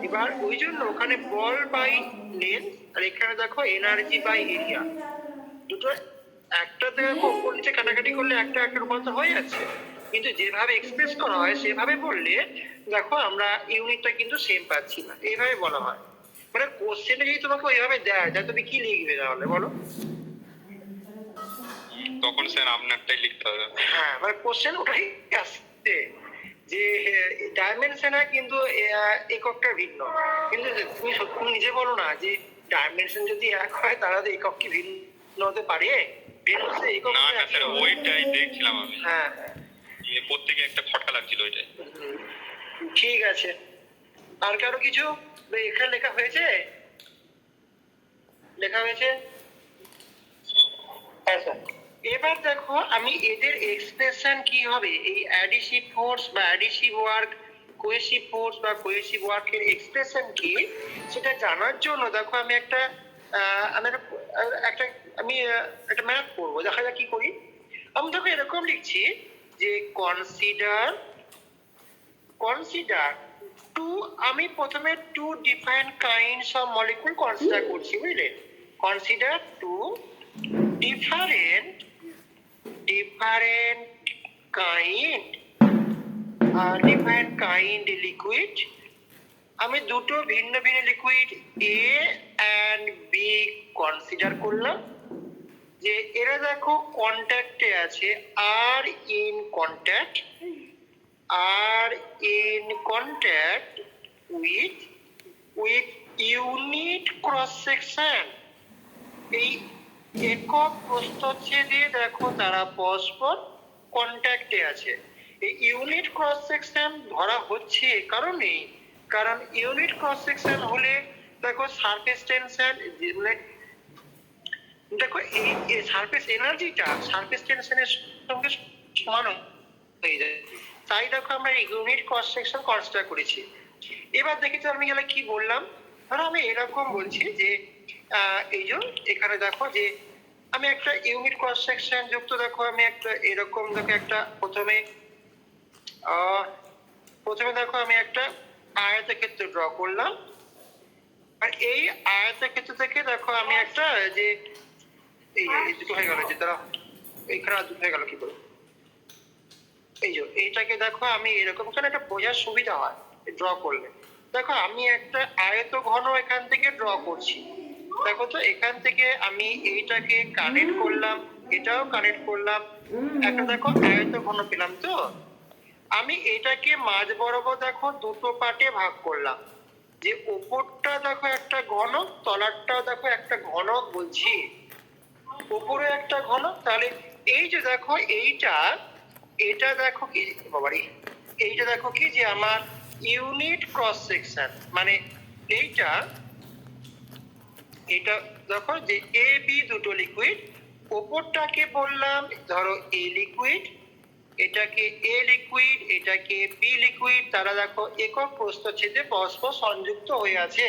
এবার ওই জন্য ওখানে বল বাই লেন্থ আর এখানে দেখো এনার্জি বাই এরিয়া, দুটো একটা দেখো উপর নিচে কাটাকাটি করলে একটা একটা রূপান্তর হয়ে যাচ্ছে, কিন্তু যেভাবে এক্সপ্রেস করা হয় সেভাবে বললে দেখো আমরা ইউনিটটা কিন্তু সেম পাচ্ছি না, এইভাবে বলা হয়। মানে কোশ্চেনে যদি তোমাকে ওইভাবে দেয় তুমি কি লিখবে তাহলে বলো? তখন স্যার আপনারটাই লিখতে হবে। হ্যাঁ, মানে কোশ্চেন ওটাই আসছে যে ডাইমেনশনে কিন্তু এককটা ভিন্ন, কিন্তু তুমি নিজে বলো না যে ডাইমেনশন যদি এক হয় তাহলে একক কি ভিন্ন হতে পারে? না না স্যার, ওইটাই দেখছিলাম আমি। হ্যাঁ, প্রত্যেকে একটা খটকা লাগছিল ওইটাই। ঠিক আছে, আর কারো কিছু এখানে লেখা হয়েছে? লেখা হয়েছে? আচ্ছা, এবার দেখো আমি এদের এক্সপ্রেশন কি হবে, এই অ্যাডিটিভ ফোর্স বা অ্যাডিটিভ ওয়ার্ক, কোহেসিভ ফোর্স বা কোহেসিভ ওয়ার্কের এক্সপ্রেশন কি সেটা জানার জন্য দেখো আমি একটা একটা ম্যাথ করবো, দেখা যাক কি করি। আমি দেখো এরকম লিখছি যে কনসিডার টু, আমি প্রথমে two different kinds of molecule consider করছি, বুঝলে? Consider two different kind liquid, আমি দুটো ভিন্ন ভিন্ন liquid A and B consider করলাম, যে এরা দেখো কন্ট্যাক্টে আছে, আর in contact with unit cross section, এই একক প্রস্থচ্ছেদে দেখো তারা পরস্পর কন্ট্যাক্টে আছে। এই ইউনিট ক্রস সেকশন ধরা হচ্ছে কারণে, কারণ ইউনিট ক্রস সেকশন হলে দেখো সারফেস টেনশন, দেখো এই সারফেস এনার্জিটা সারফেস টেনশনের সঙ্গে সমান হয়ে যায়, তাই দেখো আমরা ইউনিট ক্রস সেকশন কনসিডার করেছি। এবার দেখেছো আমি গেলে কি বললাম, ধরো আমি এরকম বলছি যে এই যে এখানে দেখো যে আমি একটা ইউনিট ক্রস সেকশন যুক্ত, দেখো আমি একটা এরকম দেখো একটা প্রথমে দেখো আমি একটা আয়তক্ষেত্র ড্র করলাম, আর এই আয়তক্ষেত্র থেকে দেখো আমি একটা যে এই দুটো হয়ে গেল, যে তারা এইখানে দুটো হয়ে গেল কি করে, এই যে এইটাকে দেখো আমি এরকম করে একটা বোঝার সুবিধা হয় ড্র করলে। দেখো আমি একটা আয়ত ঘন এখান থেকে ড্র করছি, দেখো তো এখান থেকে আমি এইটাকে কানেক্ট করলাম, এটাও কানেক্ট করলাম, একটা দেখো আয়ত ঘন পেলাম। তো আমি এটাকে মাঝ বরাবর দেখো দুটো পার্টে ভাগ করলাম, যে ওপরটা দেখো একটা ঘনক, তলারটাও দেখো একটা ঘনক বলছি, উপরে একটা ঘনক। তাহলে এই যে দেখো এটা দেখো কি বাবারি, এইটা দেখো কি যে আমার ইউনিট ক্রস সেকশন, মানে এটা দেখো যে এ বি দুটো লিকুইড, ওপরটাকে বললাম ধরো এ লিকুইড, এটাকে এ লিকুইড, এটাকে বি লিকুইড, তারা দেখো একক প্রস্থচ্ছেদে পরস্পর সংযুক্ত হয়ে আছে।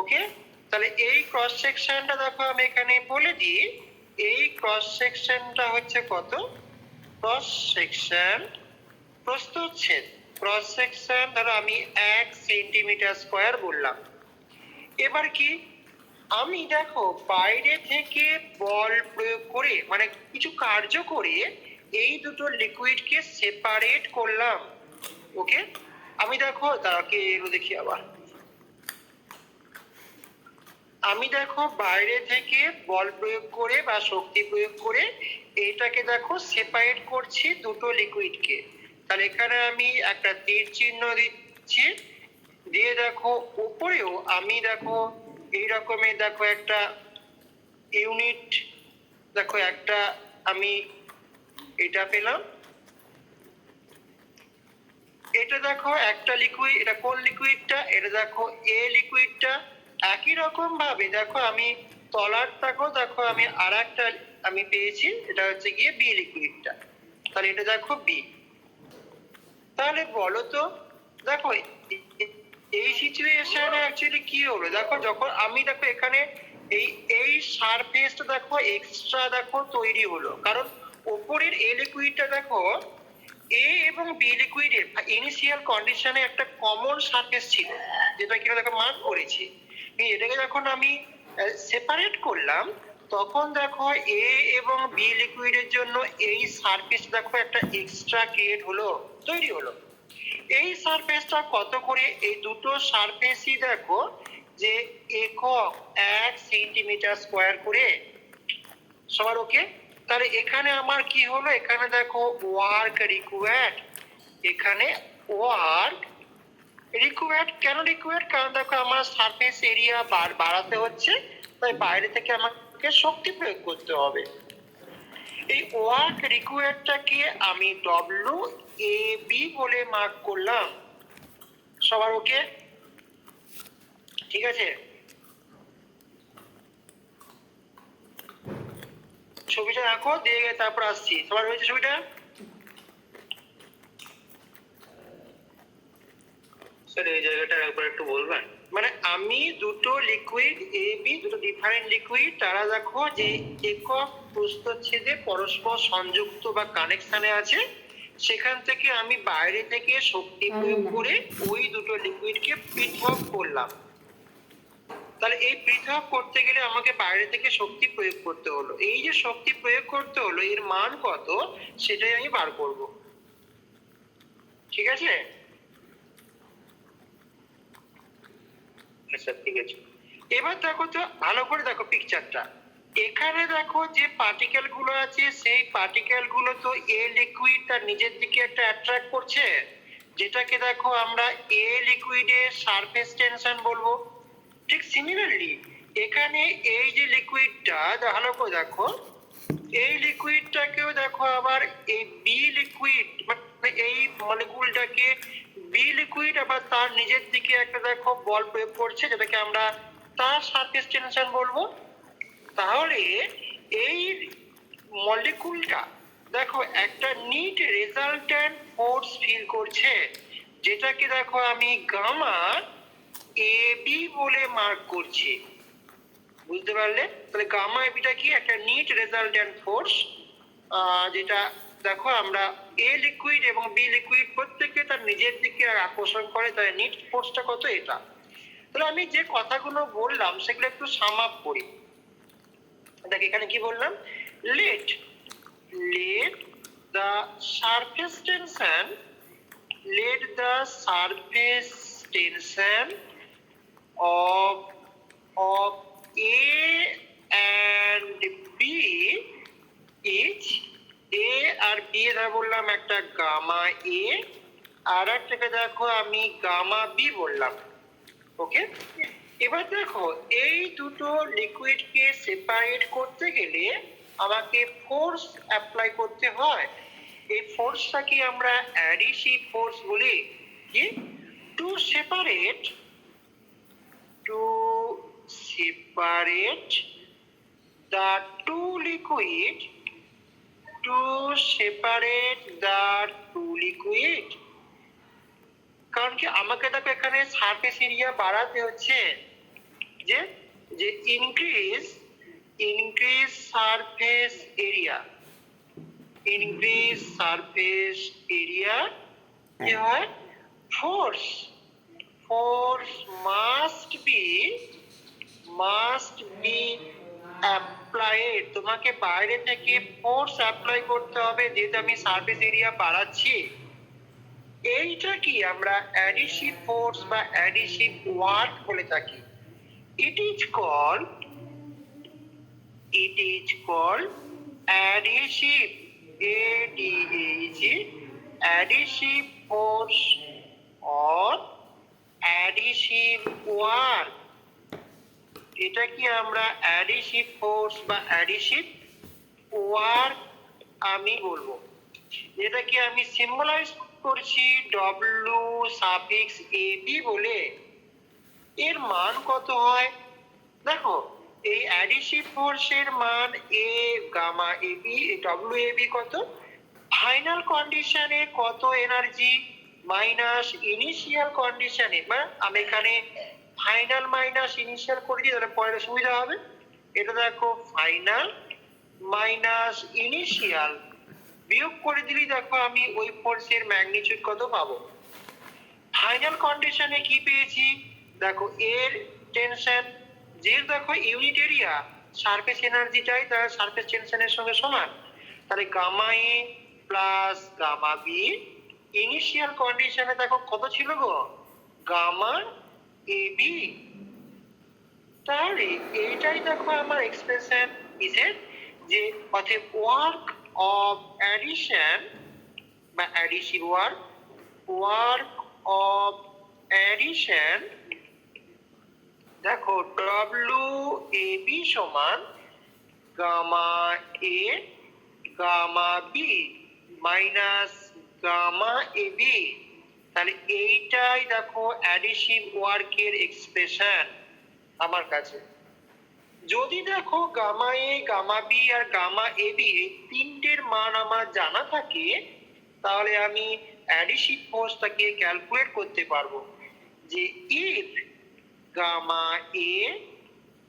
ওকে, তাহলে এই ক্রস সেকশনটা দেখো আমি এখানে বলে দিই, এই ক্রস সেকশনটা হচ্ছে কত, ক্রস সেকশন প্রস্থচ্ছেদ, ক্রস সেকশন ধরো আমি 1 সেন্টিমিটার স্কয়ার বললাম। এবার কি আমি দেখো বাইরে থেকে বল প্রয়োগ করে, মানে কিছু কার্য করে এই দুটো লিকুইডকে সেপারেট করলাম। ওকে, আমি দেখো তাকে দেখি আবার, আমি দেখো বাইরে থেকে বল প্রয়োগ করে বা শক্তি প্রয়োগ করে এইটাকে দেখো সেপারেট করছি দুটো লিকুইডকে। তাহলে এখানে আমি একটা তীর চিহ্ন দিচ্ছি, দিয়ে দেখো উপরেও আমি দেখো এই রকমের দেখো একটা ইউনিট, দেখো একটা আমি এটা পেলাম, এটা দেখো একটা লিকুইড, এটা কোন লিকুইডটা, এটা দেখো এ লিকুইডটা। একই রকম ভাবে দেখো আমি তলারটাকেও দেখো আমি আর একটা আমি পেয়েছি, এটা হচ্ছে গিয়ে বি লিকুইডটা, তাহলে এটা দেখো বি। তাহলে বলো তো দেখো এই সিচুয়েশনে অ্যাকচুয়ালি কি হলো, দেখো যখন আমি দেখো এখানে এই সারফেসটা দেখো এক্সট্রা দেখো তৈরি হলো, কারণ উপরের এ লিকুইডটা দেখো এ এবং বি লিকুইডের ইনিশিয়াল কন্ডিশনে একটা কমন সারফেস ছিল, যেটা কিনা দেখো মার্ক করেছি। এটাকে যখন আমি সেপারেট করলাম, তখন দেখো এ এবং বি লিকুইডের জন্য এই সারফেস দেখো একটা এক্সট্রা ক্রিয়েট হলো, তৈরি হলো। এই সারফেসটা কত করে, এই দুটো সারফেসই দেখো যে একক 1 সেন্টিমিটার স্কোয়ার করে। সবার ওকে? তাহলে এখানে আমার কি হলো, এখানে দেখো ওয়ার্ক রিকোয়ার্ড, এখানে ওয়ার্ক রিকোয়ার্ড। কেন রিকোয়ার্ড? কারণ দেখো আমার সারফেস এরিয়া বাড়াতে হচ্ছে, তাই বাইরে থেকে আমাকে শক্তি প্রয়োগ করতে হবে। এই ওয়ার্ক রিকোয়ার্ডটাকে আমি ডব্লিউ এ বি বলে মার্ক করলাম। সবার ওকে? ঠিক আছে, ছবিটা আঁকো, দিয়ে তারপর আসছি। সবার হয়েছে ছবিটা? স্যার এই জায়গাটা একবার একটু বলবেন? মানে আমি দুটো লিকুইড এ বি, দুটো ডিফারেন্ট লিকুইড, তারা দেখো যে একক প্রস্থচ্ছেদে পরস্পর সংযুক্ত বা কানেকশনে আছে, সেখান থেকে আমি বাইরে থেকে শক্তি প্রয়োগ করে ওই দুটো লিকুইডকে পৃথক করলাম। তাহলে এই পৃথক করতে গেলে আমাকে বাইরে থেকে শক্তি প্রয়োগ করতে হলো। এই যে শক্তি প্রয়োগ করতে হলো, এর মান কত সেটাই আমি বার করব। ঠিক আছে? স্যার ঠিক আছে। এবার দেখো তো ভালো করে দেখো পিকচারটা। এখানে দেখো যে পার্টিকেল গুলো আছে, সেই পার্টিকেল গুলো তো এ লিকুইড তার নিজের দিকে একটা অ্যাট্রাক্ট করছে, যেটাকে দেখো আমরা এ লিকুইডের সারফেস টেনশন বলবো। ঠিক সিমিলারলি এখানে এই যে লিকুইডটা ভালো করে দেখো, এই লিকুইডটাকেও দেখো আবার এই বি লিকুইড, মানে এই মলিকুলটাকে বি লিকুইড আবার তার নিজের দিকে একটা দেখো বল প্রয়োগ করছে, যেটাকে আমরা তার সারফেস টেনশন বলবো। তাহলে এই মলিকুলটা দেখো একটা নিট রেজাল্ট্যান্ট ফোর্স ফিল করছে, যেটাকে দেখো আমি গামা এ বি বলে মার্ক করছি। বুঝতে পারলে? তাহলে গামা এবিটা কি, একটা নিট রেজাল্ট্যান্ট ফোর্স, যেটা দেখো আমরা এ লিকুইড এবং বি লিকুইড প্রত্যেককে তার নিজের দিকে আকর্ষণ করে, তাই নিট ফোর্সটা কত এটা। তাহলে আমি যে কথাগুলো বললাম সেগুলো একটু সাম আপ করি। দেখ এখানে কি বললাম, late the surface tension, let the surface tension of A and B is A আর B এর বললাম একটা গামা A, আর একটাকে দেখো আমি গামা B বললাম। ওকে, এবার দেখো এই দুটো লিকুইডকে সেপারেট করতে গেলে আমাকে ফোর্স অ্যাপ্লাই করতে হয়। এই ফোর্সটাকে আমরা অ্যাডিসিভ ফোর্স বলি। কি? To separate the two liquid, কারণ কি আমাকে দেখো এখানে সারফেস এরিয়া বাড়াতে হচ্ছে, যে যে ইনক্রিজ সারফেস এরিয়া, কি হয়, ফোর্স মাস্ট বি অ্যাপ্লাইড। তোমাকে বাইরে থেকে ফোর্স অ্যাপ্লাই করতে হবে, যেহেতু আমি সারফেস এরিয়া বাড়াচ্ছি। এইটা কি আমরা অ্যাডিসিভ ফোর্স বা অ্যাডিসিভ ওয়ার্ক বলে থাকি। It is called adhesive, adhesive force or adhesive work. এটা কি আমরা অ্যাডিসিভ ফোর্স বা অ্যাডিসিভ ওয়ার্ক আমি বলবো। এটা কি আমি সিম্বলাইজ করছি ডব্লিউ সাফিক্স এ বি বলে। এর মান কত হয় দেখো, এই অ্যাডিসিভ ফোর্সের মান এ gamma A B, W A B কত, ফাইনাল কন্ডিশনে কত এনার্জি মাইনাস ইনিশিয়াল কন্ডিশনে, মানে আমি এখানে ফাইনাল মাইনাস ইনিশিয়াল করে দিই, তাহলে পরে সুবিধা হবে। এটা দেখো ফাইনাল মাইনাস ইনিশিয়াল বিয়োগ করে দিলেই দেখো আমি ওই ফোর্সের ম্যাগনিটিউড কত পাবো। ফাইনাল কন্ডিশনে কি পেয়েছি, দেখো এর টেনশন, যেহেতু দেখো ইউনিট এরিয়া সারফেস এনার্জিটাই তার সারফেস টেনশনের সঙ্গে সমান, তাহলে gamma A plus gamma B initial কন্ডিশনে দেখো কত ছিল গো, গামা এ বি। তাহলে এইটাই দেখো আমার এক্সপ্রেশন কিসের, যে অতএব ওয়ার্ক অফ অ্যাডিশন বা অ্যাডিশিভ ওয়ার্ক অফ অ্যাডিশন, দেখো ডব্লিউ এ বি সমান gamma A gamma B minus gamma A B. তাহলে এইটাই দেখো অ্যাডিশিভ ওয়ার্কের এক্সপ্রেশন আমার কাছে। যদি দেখো gamma A gamma B R gamma A B এই তিনটের মান আমার জানা থাকে, তাহলে আমি অ্যাডিশিভ ফোর্সটাকে ক্যালকুলেট করতে পারবো, যে if gamma A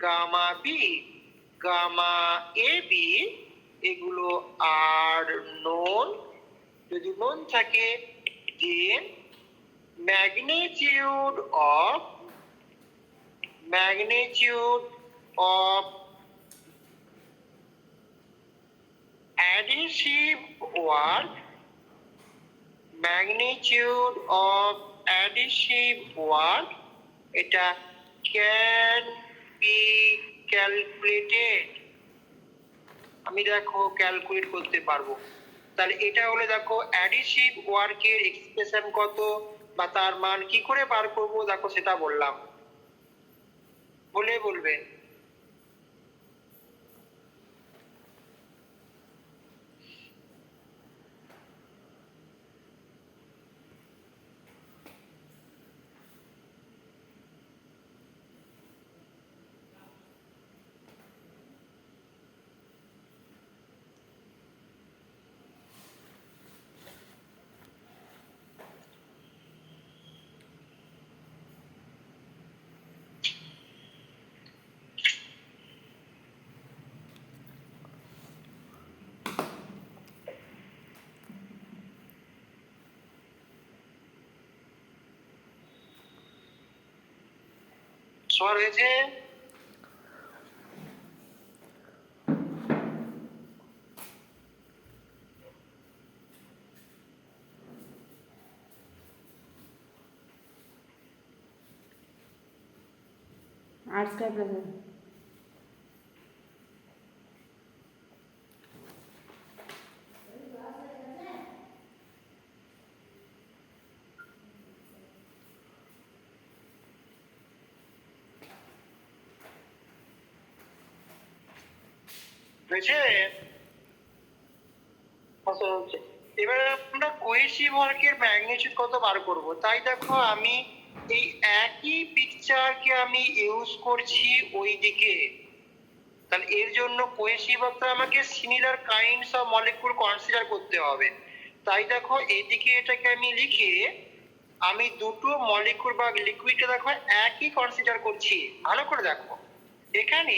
gamma B gamma A B এগুলো আর নোন, যদি নোন থাকে যে magnitude of additive work, magnitude of additive work, এটা can be calculated, আমি দেখো ক্যালকুলেট করতে পারবো। তাহলে এটা হলে দেখো অ্যাডিটিভ ওয়ার্কের এক্সপ্রেশন কত বা তার মান কি করে বার করবো, দেখো সেটা বললাম, বলবে। সবার হয়েছে? आर्ट्स का प्रसन्न হয়েছে? এবার আমরা কোহেসিভ ওয়ার্কের ম্যাগনিটিউড কত বার করব, তাই দেখো আমি এই একই পিকচারকে আমি ইউজ করছি ওই দিকে। তাহলে এর জন্য কোহেসিভ ওয়ার্কটা আমাকে similar kinds of molecule consider করতে হবে। তাই দেখো এইদিকে এটাকে আমি লিখে আমি দুটো মলিকিউল বা লিকুইডকে দেখো একই কনসিডার করছি। ভালো করে দেখো, এখানে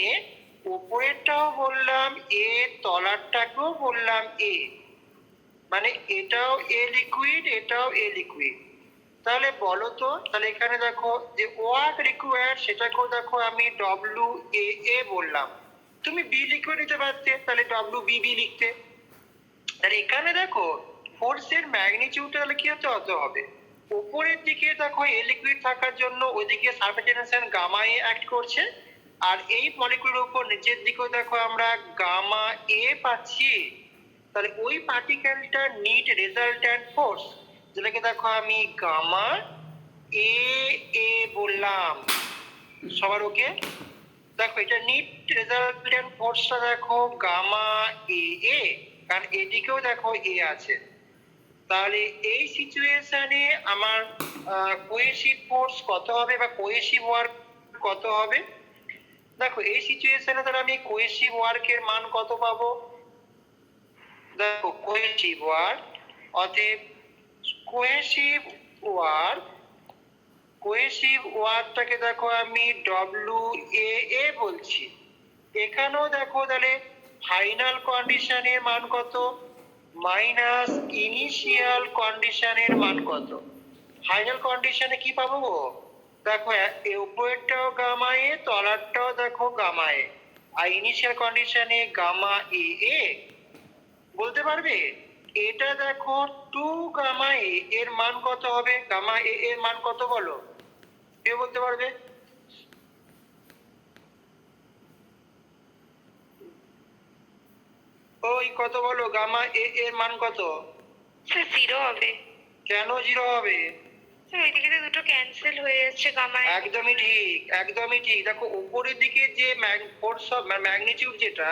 উপরেরটাও বললাম এ, তলারটাকেও বললাম এ, মানে এটাও এ লিকুইড এটাও এ লিকুইড। তাহলে বলো তো, তাহলে এখানে দেখো যে ওয়ার্ক রিকোয়ার্ড সেটাকেও দেখো আমি ডব্লিউ এ এ বললাম, তুমি বি লিকুইড নিতে পারতে, তাহলে ডব্লিউ বি বি লিখতে। তাহলে এখানে দেখো ফোর্সের ম্যাগনিটিউড তাহলে কি হতে হবে, উপরের দিকে দেখো এ লিকুইড থাকার জন্য ওইদিকে সারফেস টেনশন গামা এ অ্যাক্ট করছে, আর এই মলিকিউলের উপর নিচের দিকেও দেখো আমরা গামা এ পাচ্ছি। তাহলে ওই পার্টিকেলটা নিট রেজাল্ট্যান্ট ফোর্স, যেটাকে দেখো আমি গামা এ এ বললাম। সবার ওকে? দেখো এটা নিট রেজাল্ট্যান্ট ফোর্সটা দেখো গামা এ এ, কারণ এদিকেও দেখো এ আছে। তাহলে এই সিচুয়েশনে আমার কোহেসিভ ফোর্স কত হবে বা কোহেসিভ ওয়ার্ক কত হবে, দেখো এই সিচুয়েশনে তাহলে আমি কোহেসিভ ওয়ার্কের মান কত পাবো, দেখো কোহেসিভ ওয়ার্ক, অতএব কোহেসিভ ওয়ার্কটাকে দেখো আমি ডব্লিউ এ এ বলছি। এখানেও দেখো তাহলে ফাইনাল কন্ডিশনের মান কত, মাইনাস ইনিশিয়াল কন্ডিশনের মান কত? ফাইনাল কন্ডিশনে কি পাবো গো? দেখো উপরেরটাও গামা এ, তলারটাও দেখো গামা এ, আর ইনিশিয়াল কন্ডিশনে গামা এ এ বলতে পারবে? এটা দেখো 2 গামা এ এর মান কত হবে? গামা এ এর মান কত বলো, কেউ বলতে পারবে? ওই কত বলো, গামা এ এর মান কত? স্যার 0 হবে। কেন 0 হবে? স্যার ওইদিকে তো দুটো ক্যান্সেল হয়ে যাচ্ছে গামা। একদমই ঠিক, একদমই ঠিক। দেখো উপরের দিকে যে ফোর্স ম্যাগনিটিউড, যেটা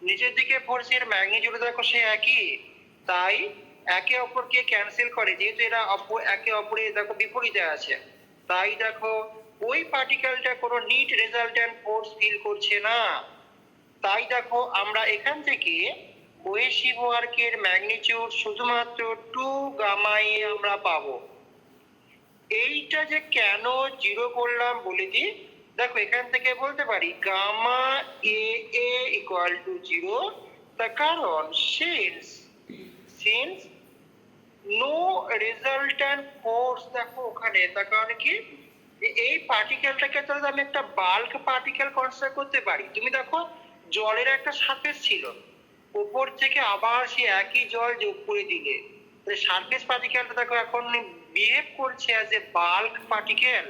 নিচের দিকে ফোর্সের ম্যাগনিটিউড দেখো সে একই, তাই একে অপরকে ক্যান্সেল করে, যেহেতু এরা একে অপরে দেখো বিপরীতে আছে, তাই দেখো ওই পার্টিকেলটা কোনো নিট রেজাল্ট্যান্ট ফোর্স ফিল করছে না। তাই দেখো আমরা এখান থেকে কোহেসিভ ওয়ার্কের ম্যাগনিটিউড শুধুমাত্র 2 গামা এ আমরা পাবো। এইটা যে কেন 0 করলাম বলে দিই। দেখো এখান থেকে বলতে পারি gamma A A equal to 0, তার কারণ সিন্স নো রেজাল্ট্যান্ট ফোর্স, দেখো ওখানে তার কারণে কি, এই পার্টিকেলটাকে তাহলে আমি একটা বাল্ক পার্টিকেল কনসিডার করতে পারি। তুমি দেখো জলের একটা সারফেস ছিল, উপর থেকে আবার সে একই জল যোগ করে দিলে সারফেস পার্টিকেলটা দেখো এখন বিহেভ করছে as a bulk particle.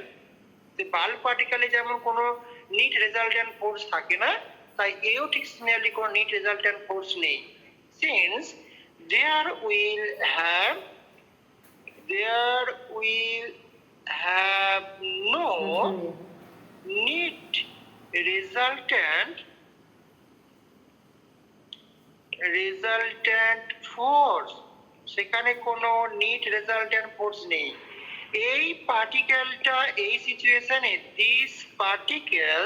Bulk পার্টিকেলে যেমন কোনো নিট রেজাল্ট্যান্ট ফোর্স থাকে না, তাই এও ঠিক সিমিলারলি কোনো নিট রেজাল্ট্যান্ট ফোর্স নেই। Since there will have no neat resultant force, সেখানে কোনো নিট রেজাল্ট্যান্ট ফোর্স নেই। এই পার্টিকেলটা এই সিচুয়েশনে this particle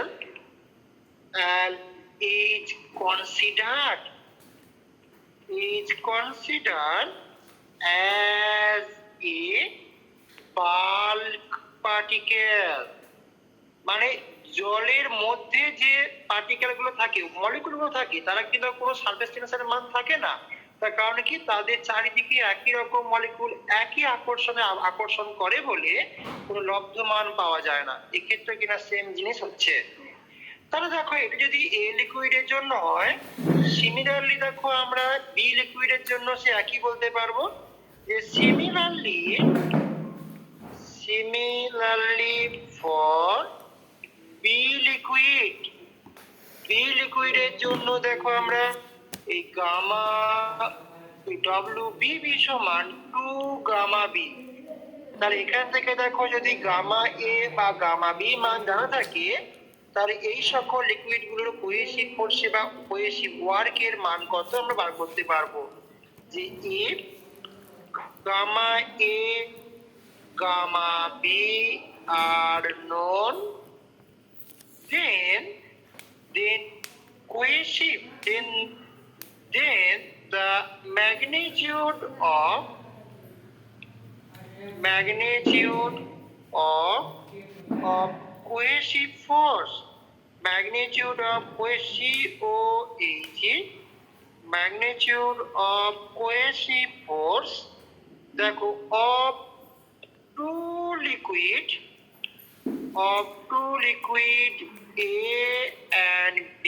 is considered as a bulk particle, মানে জলের মধ্যে যে পার্টিকেল গুলো থাকে, মলিকুল গুলো থাকে, তারা কিন্তু কোনো সারফেস টেনশনের মান থাকে না। তার কারণে কি, তাদের চারিদিকে একই রকম মলিকুল একই আকর্ষণ করে বলে কোনো লব্ধ মান পাওয়া যায় না। এক্ষেত্রে কিনা সেম জিনিস হচ্ছে। তাহলে দেখো এটা যদি এ লিকুইডের জন্য হয়, সিমিলারলি দেখো আমরা বি লিকুইডের জন্য সে একই বলতে পারবো যে সিমিলারলি ফর বি লিকুইডের জন্য দেখো আমরা এই গামা WBB সমান 2 গামা বি। তাহলে এখান থেকে দেখো যদি গামা এ বা গামা বি মান জানা থাকে, তাহলে এই সকল লিকুইড গুলোর কোহেসিভ ফোর্স বা কোহেসিভ ওয়ার্কের মান কত আমরা বার করতে পারবো। যে if gamma A gamma B are known, then the magnitude of cohesive force, magnitude of cohesive force দেখো of two liquid A and B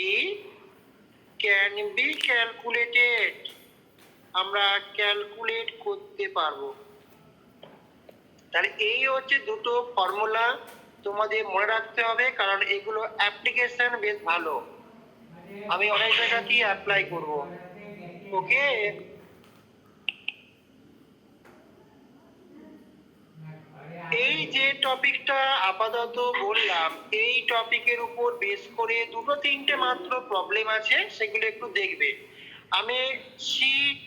can be calculated, আমরা ক্যালকুলেট করতে পারবো। তাহলে এই হচ্ছে দুটো ফর্মুলা, তোমাদের মনে রাখতে হবে, কারণ এগুলো অ্যাপ্লিকেশন বেশ ভালো, আমি অনেক জায়গাতেই অ্যাপ্লাই করব। ওকে, এই যে টপিকটা আপাতত বললাম, এই টপিকের উপর বেস করে 2-3টে মাত্র প্রবলেম আছে, সেগুলো একটু দেখবে। আমি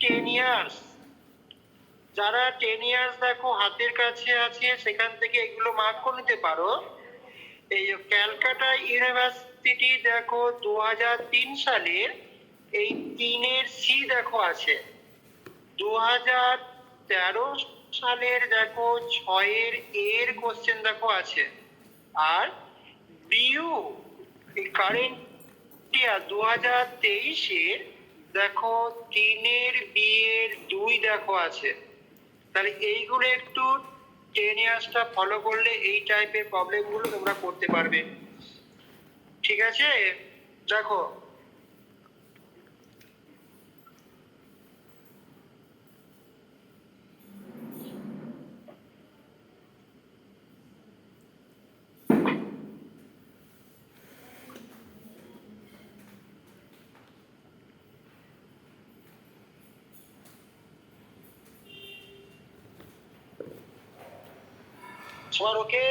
10 ইয়ার্স, যারা 10 ইয়ার্স দেখো হাতের কাছে আছে, সেখান থেকে এগুলো মার্ক করে নিতে পারো। এই ক্যালকাটা ইউনিভার্সিটি দেখো 2003 সালের এই 3-এর সি দেখো আছে, 2013 সালের দেখো 6-এর এর কোশ্চেন দেখো আছে, আর বিইউ এই কারেন্ট ইয়ার 2023-এর দেখো 3 দেখো আছে। তাহলে এইগুলো একটু 10 ইয়ার্সটা ফলো করলে এই টাইপের প্রবলেমগুলো তোমরা করতে পারবে। ঠিক আছে, দেখো সবার ওকে?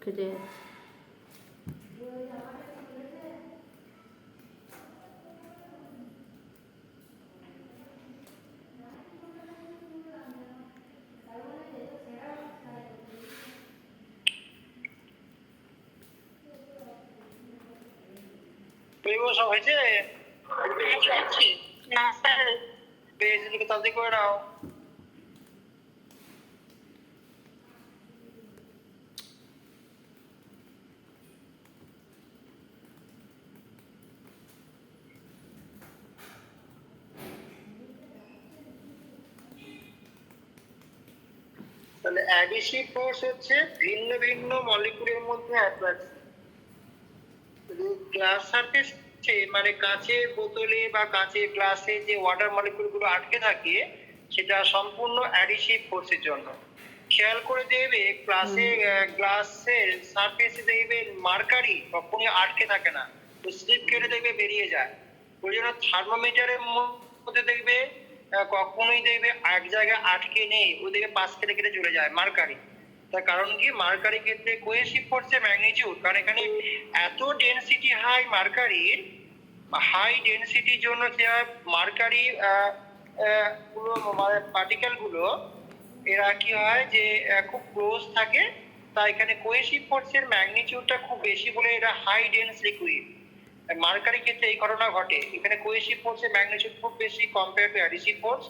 কেটে এগুলো সব হয়েছে? না স্যার। বেশ, এদিকে তাড়াতাড়ি করে নাও। তাহলে অ্যাডিসিভ ফোর্স হচ্ছে ভিন্ন ভিন্ন মলিকুলের মধ্যে অ্যাট্রাকশন। গ্লাস সারফেস মানে কাঁচের বোতলে বা কাঁচের গ্লাসে যে ওয়াটার মলিকুল গুলো আটকে থাকে সেটা সম্পূর্ণ অ্যাডিসিভ ফোর্সের জন্য। খেয়াল করে দেখবে গ্লাসের সারফেসে দেখবে মার্কারি কখনোই আটকে থাকে না, তো স্লিপ কেটে দেখবে বেরিয়ে যায়। ওই জন্য থার্মোমিটারের মধ্যে দেখবে কখনোই দেখবে এক জায়গায় আটকে নেই, ওদিকে পাশ কেটে কেটে চলে যায় মার্কারি। তার কারণ কি, মার্কারি ক্ষেত্রে কোহেসিভ ফোর্সের ম্যাগনিটিউড, কারণ এখানে এত ডেনসিটি হাই মার্কারির, হাই ডেনসিটির জন্য যে মার্কারি মানে পার্টিকেল গুলো এরা কি হয় যে খুব ক্লোজ থাকে, তাই এখানে কোহেসিভ ফোর্সের ম্যাগনিটিউডটা খুব বেশি বলে এরা হাই ডেন্স লিকুইড। মার্কারি ক্ষেত্রে এই ঘটনা ঘটে, এখানে কোহেসিভ ফোর্সের ম্যাগনিটিউড খুব বেশি কম্পেয়ার টু অ্যাডিসিভ ফোর্স।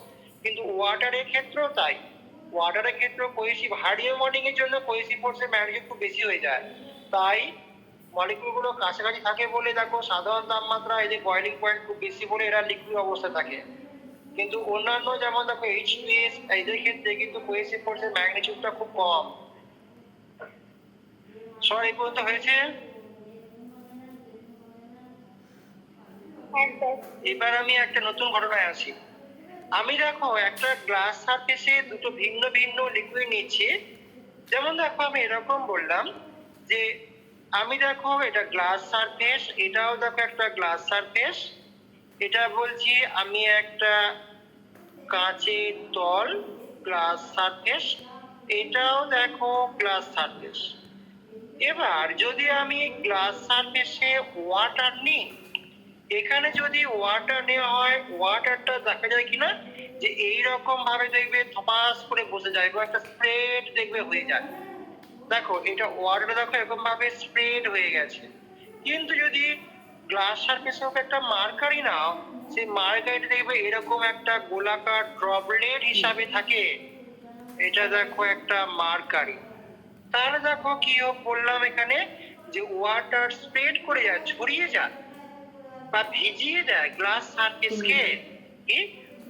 কিন্তু ওয়াটারের ক্ষেত্রেও তাই, ওয়াটারের ক্ষেত্রে কোহেসিভ হার্ডিয়ার বন্ডিং এর জন্য কোহেসিভ ফোর্সের ম্যাগনিটিউড খুব বেশি হয়ে যায়। তাই মলিকুলগুলো কাছাকাছি থাকে বলে দেখো সাধারণ তাপমাত্রা এদের বয়েলিং পয়েন্ট খুব বেশি বলে এরা লিকুইড অবস্থায় থাকে। কিন্তু অন্যান্য যেমন দেখো H2S এদের ক্ষেত্রে কিন্তু কোহেসিভ ফোর্সের ম্যাগনিটিউডটা খুব কম। সব এই পর্যন্ত হয়েছে? এবার আমি একটা নতুন ঘটনায় আসি। আমি দেখো একটা গ্লাস সারফেসে দুটো ভিন্ন ভিন্ন লিকুইড নিচ্ছি। যেমন দেখো আমি এরকম বললাম যে আমি দেখো এটা গ্লাস সারফেস, এটাও দেখো একটা গ্লাস সারফেস, এটা বলছি আমি একটা কাঁচের তল গ্লাস সারফেস, এটাও দেখো গ্লাস সারফেস। এবার যদি আমি গ্লাস সারফেসে ওয়াটার নিই, এখানে যদি ওয়াটার নেওয়া হয়, ওয়াটারটা দেখা যায় কিনা যে এইরকম ভাবে দেখবে থপাস করে বসে যায় এবং একটা স্প্রেড দেখবে হয়ে যায়। দেখো এটা ওয়াটার দেখো এরকম ভাবে স্প্রেড হয়ে গেছে। কিন্তু যদি গ্লাস সারফেসে একটা মার্কারি নাও, সেই মার্কারিটা দেখবে এরকম একটা গোলাকার ড্রপলেট হিসাবে থাকে, এটা দেখো একটা মার্কারি। তাহলে দেখো কি বললাম এখানে যে ওয়াটার স্প্রেড করে যায়, ছড়িয়ে যায় বা ভিজিয়ে দেয় গ্লাস সারফেসকে।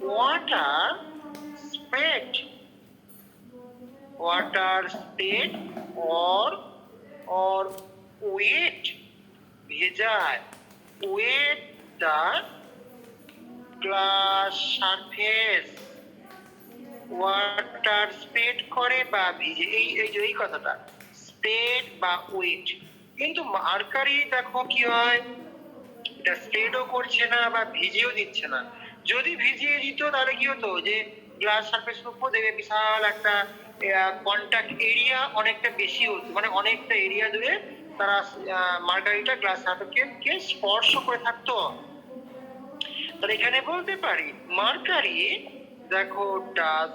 Water spread, water spread or wet ভেজায়, wet the glass surface, water spread করে বা ভিজে, এই কথাটা স্প্রেড বা ওয়েট। কিন্তু মার্কারি দেখো কি হয়, এটা স্প্রেডও করছে না বা ভিজিয়েও দিচ্ছে না। যদি ভিজিয়ে দিত তাহলে কি হতো যে গ্লাস সারফেসের উপর দেখবে বিশাল একটা কন্টাক্ট এরিয়া অনেকটা বেশি হতো, মানে অনেকটা এরিয়া জুড়ে তারা মার্কারিটা গ্লাস সারফেসকে স্পর্শ করে থাকতো। তাহলে এখানে বলতে পারি মার্কারি দেখো ডাজ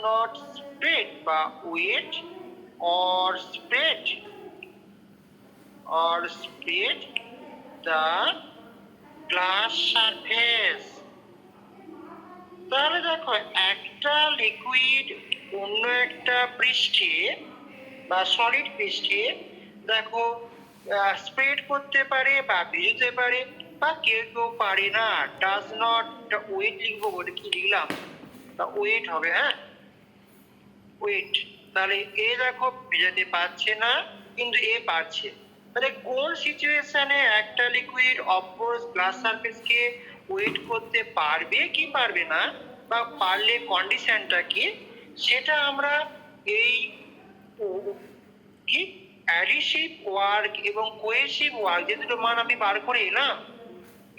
নট স্প্রেড বা wet or spread or spread the glass surface. তাহলে দেখো একটা লিকুইড অন্য একটা পৃষ্ঠে বা সলিড পৃষ্ঠে দেখো স্প্রেড করতে পারে বা ভিজতে পারে বা কেউ কেউ পারে না, ডাজ নট, ওয়েট লিখবো বলে কি লিখলাম, তা ওয়েট হবে, হ্যাঁ ওয়েট। তাহলে এ দেখো ভেজাতে পারছে না কিন্তু এ পারছে। তাহলে কোন সিচুয়েশনে একটা লিকুইড অপর গ্লাস সারফেসকে ওয়েট করতে পারবে কি পারবে না, বা পারলে কন্ডিশনটা কি, সেটা আমরা এই কি অ্যাডিশিভ ওয়ার্ক এবং কোহেসিভ ওয়ার্ক যে দুটো মান আমি বার করে এলাম,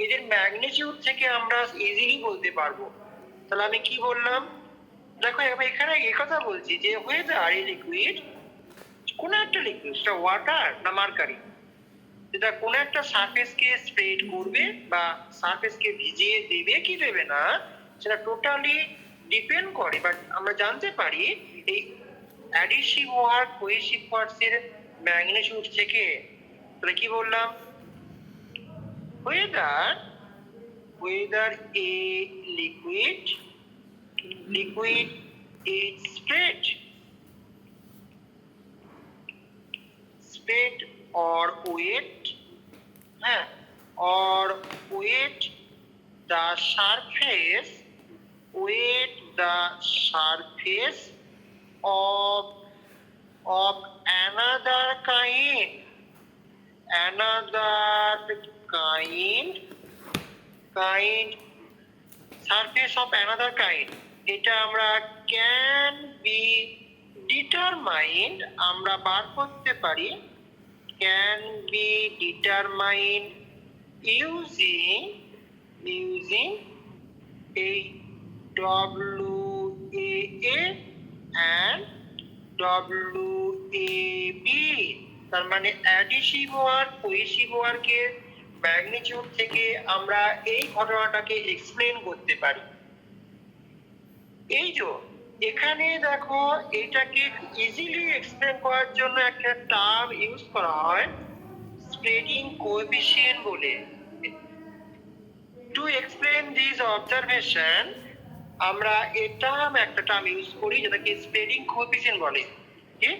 এদের ম্যাগনিটিউড থেকে আমরা ইজিলি বলতে পারবো। তাহলে আমি কি বললাম, দেখো এখানে এই কথা বলছি যে ওয়েদার এই লিকুইড, কোন একটা লিকুইড, সেটা ওয়াটার না মার্কারি, যেটা কোন একটা সারফেসকে স্প্রেড করবে বা সারফেসকে ভিজিয়ে দেবে কি দেবে না, সেটা টোটালি ডিপেন্ড করে। বাট আমরা জানতে পারি এই অ্যাডিশিভ ওয়ার্ক কোহেসিভ ওয়ার্কসের ম্যাগনিটিউড থেকে। তাহলে কি বললাম, whether a liquid is spread or wet, or wet the surface of another kind surface of another kind, এটা আমরা can be determined, আমরা বার করতে পারি, can be determined using a WAA and WAB। তার মানে অ্যাডিশিভ ওয়ার্ক কোহেসিভ ওয়ার্কের magnitude থেকে আমরা এই ঘটনাটাকে এক্সপ্লেন করতে পারি। এই যে এখানে দেখো এটাকে ইজিলি এক্সপ্লেন করার জন্য একটা টার্ম ইউজ করা হয় স্প্রেডিং কোএফিসিয়েন্ট বলে। টু এক্সপ্লেন দিস অবজারভেশন আমরা একটা টার্ম ইউজ করি যেটাকে স্প্রেডিং কোএফিসিয়েন্ট বলে। কি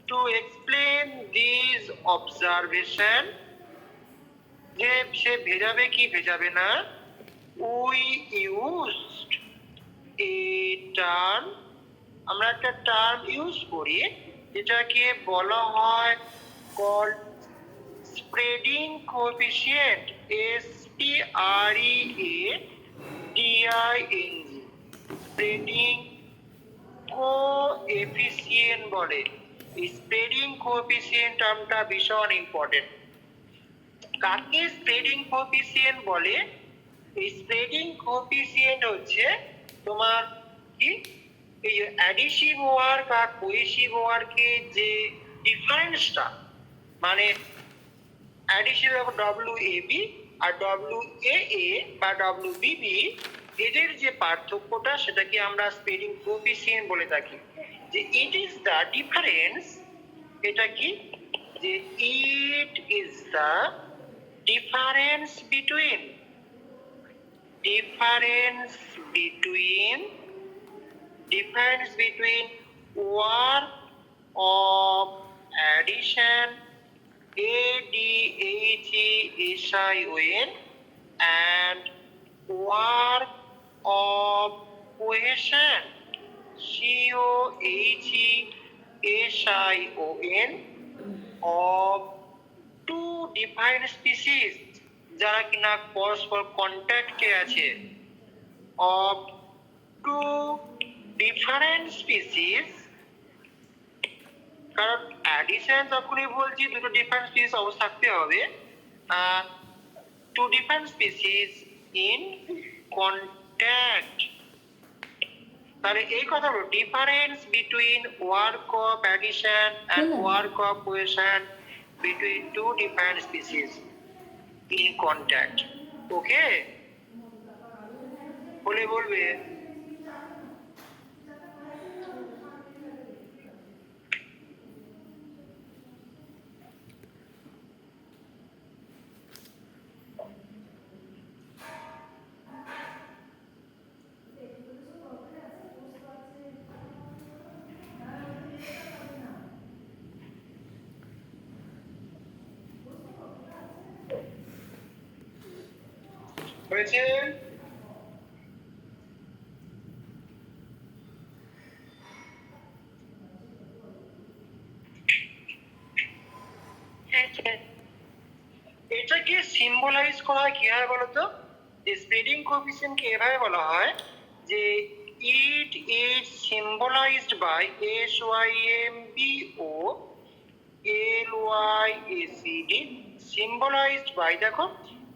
to explain this observation, যে সে ভেজাবে কি ভেজাবে না, we used a term, আমরা একটা টার্ম ইউজ করি যেটাকে বলা হয় called spreading coefficient, SPREADING, spreading coefficient বলে। স্প্রেডিং কোএফিসিয়েন্ট টার্মটা ভীষণ ইম্পর্টেন্ট। কাকে স্প্রেডিং কোএফিসিয়েন্ট বলে? এই স্প্রেডিং কোএফিসিয়েন্ট হচ্ছে তোমার কি এই অ্যাডিশিভ ওয়ার্ক আর কোহেসিভ ওয়ার্কের যে ডিফারেন্সটা, মানে অ্যাডিশিভ WAB আর WAA বা WBB, এদের যে পার্থক্যটা সেটাকে আমরা স্প্রেডিং কোএফিসিয়েন্ট বলে থাকি। যে ইট ইজ দ্য ডিফারেন্স, এটা কি, যে it is the difference between work of addition ADHESION and work of cohesion COHESION of two different species যারা কিনা পরস্পর কন্ট্যাক্টে আছে, of two different species। কারণ অ্যাডিশন যখনই বলছি দুটো ডিফারেন্ট স্পিসিস অবস্থা থাকতে হবে, two different species in contact. তাহলে এই কথা হলো difference between work of adhesion and work of cohesion between two different species in contact. Okay, বলে বলবে হয়েছে? হ্যাঁ স্যার। এটাকে সিম্বলাইজ করা হয় কিভাবে বলতো? যে স্প্রেডিং কোএফিসিয়েন্টকে এভাবে বলা হয় যে it is symbolised by SYMBO LYACD symbolised by, দেখো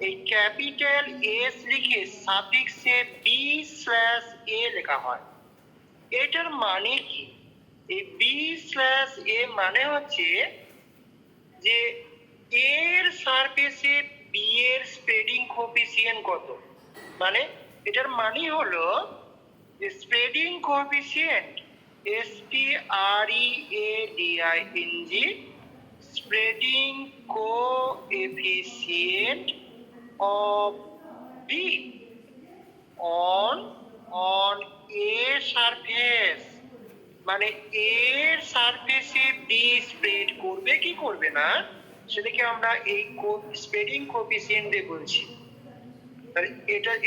এই ক্যাপিটাল এস লিখে সাফিক্সে B/A লেখা হয়। এটার মানে কি? এই B/A মানে হচ্ছে যে এর সারফেসে বি এর স্প্রেডিং কোএফিসিয়েন্ট কত। মানে এটার মানে হলো যে spreading coefficient SPREADING spreading coefficient of B on A surface, মানে এর সারফেসে বি স্প্রেড করবে কি করবে না সেটাকে আমরা এই স্প্রেডিং কোএফিসিয়েন্ট দিয়ে বলছি। তাহলে